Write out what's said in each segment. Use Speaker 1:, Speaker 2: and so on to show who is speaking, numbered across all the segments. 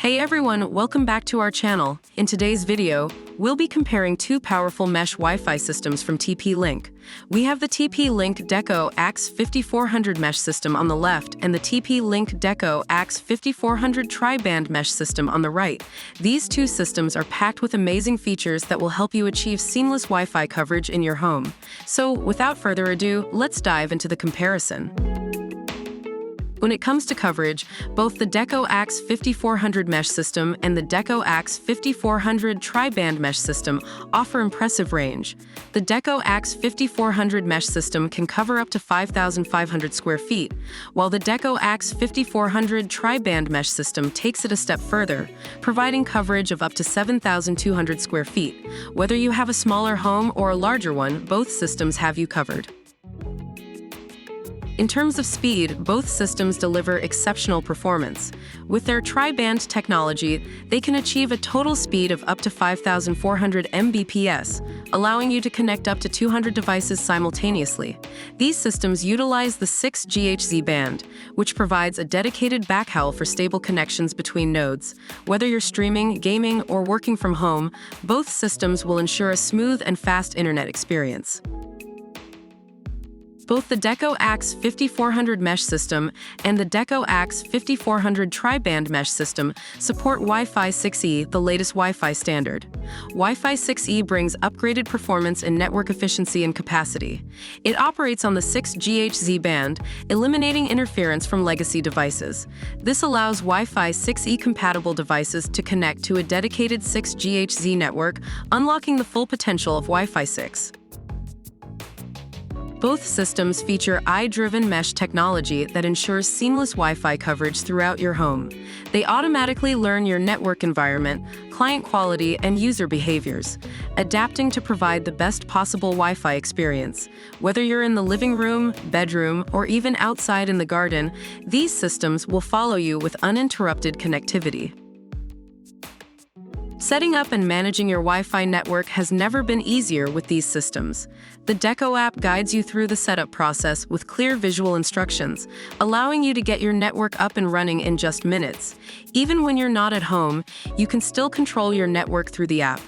Speaker 1: Hey everyone, welcome back to our channel. In today's video, we'll be comparing two powerful mesh Wi-Fi systems from TP-Link. We have the TP-Link Deco AXE5400 mesh system on the left and the TP-Link Deco AXE5400 tri-band mesh system on the right. These two systems are packed with amazing features that will help you achieve seamless Wi-Fi coverage in your home. So, without further ado, let's dive into the comparison. When it comes to coverage, both the Deco AXE5400 mesh system and the Deco AXE5400 tri-band mesh system offer impressive range. The Deco AXE5400 mesh system can cover up to 5,500 square feet, while the Deco AXE5400 tri-band mesh system takes it a step further, providing coverage of up to 7,200 square feet. Whether you have a smaller home or a larger one, both systems have you covered. In terms of speed, both systems deliver exceptional performance. With their tri-band technology, they can achieve a total speed of up to 5,400 Mbps, allowing you to connect up to 200 devices simultaneously. These systems utilize the 6 GHz band, which provides a dedicated backhaul for stable connections between nodes. Whether you're streaming, gaming, or working from home, both systems will ensure a smooth and fast internet experience. Both the Deco AXE5400 mesh system and the Deco AXE5400 tri-band mesh system support Wi-Fi 6E, the latest Wi-Fi standard. Wi-Fi 6E brings upgraded performance in network efficiency and capacity. It operates on the 6 GHz band, eliminating interference from legacy devices. This allows Wi-Fi 6E compatible devices to connect to a dedicated 6 GHz network, unlocking the full potential of Wi-Fi 6. Both systems feature AI-driven mesh technology that ensures seamless Wi-Fi coverage throughout your home. They automatically learn your network environment, client quality, and user behaviors, adapting to provide the best possible Wi-Fi experience. Whether you're in the living room, bedroom, or even outside in the garden, these systems will follow you with uninterrupted connectivity. Setting up and managing your Wi-Fi network has never been easier with these systems. The Deco app guides you through the setup process with clear visual instructions, allowing you to get your network up and running in just minutes. Even when you're not at home, you can still control your network through the app.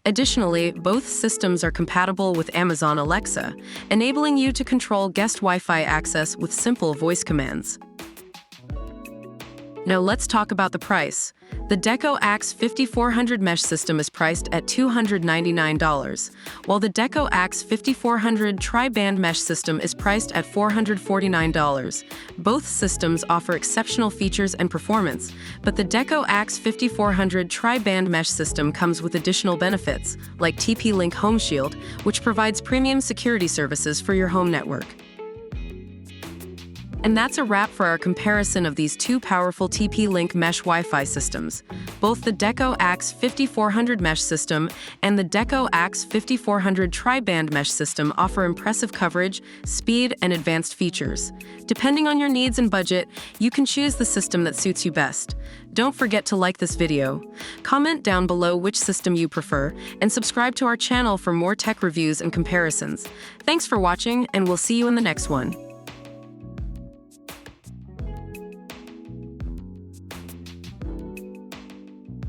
Speaker 1: Additionally, both systems are compatible with Amazon Alexa, enabling you to control guest Wi-Fi access with simple voice commands. Now let's talk about the price. The Deco AXE5400 mesh system is priced at $299, while the Deco AXE5400 tri-band mesh system is priced at $449. Both systems offer exceptional features and performance, but the Deco AXE5400 tri-band mesh system comes with additional benefits, like TP-Link Home Shield, which provides premium security services for your home network. And that's a wrap for our comparison of these two powerful TP-Link mesh Wi-Fi systems. Both the Deco AXE5400 mesh system and the Deco AXE5400 tri-band mesh system offer impressive coverage, speed, and advanced features. Depending on your needs and budget, you can choose the system that suits you best. Don't forget to like this video, comment down below which system you prefer, and subscribe to our channel for more tech reviews and comparisons. Thanks for watching, and we'll see you in the next one.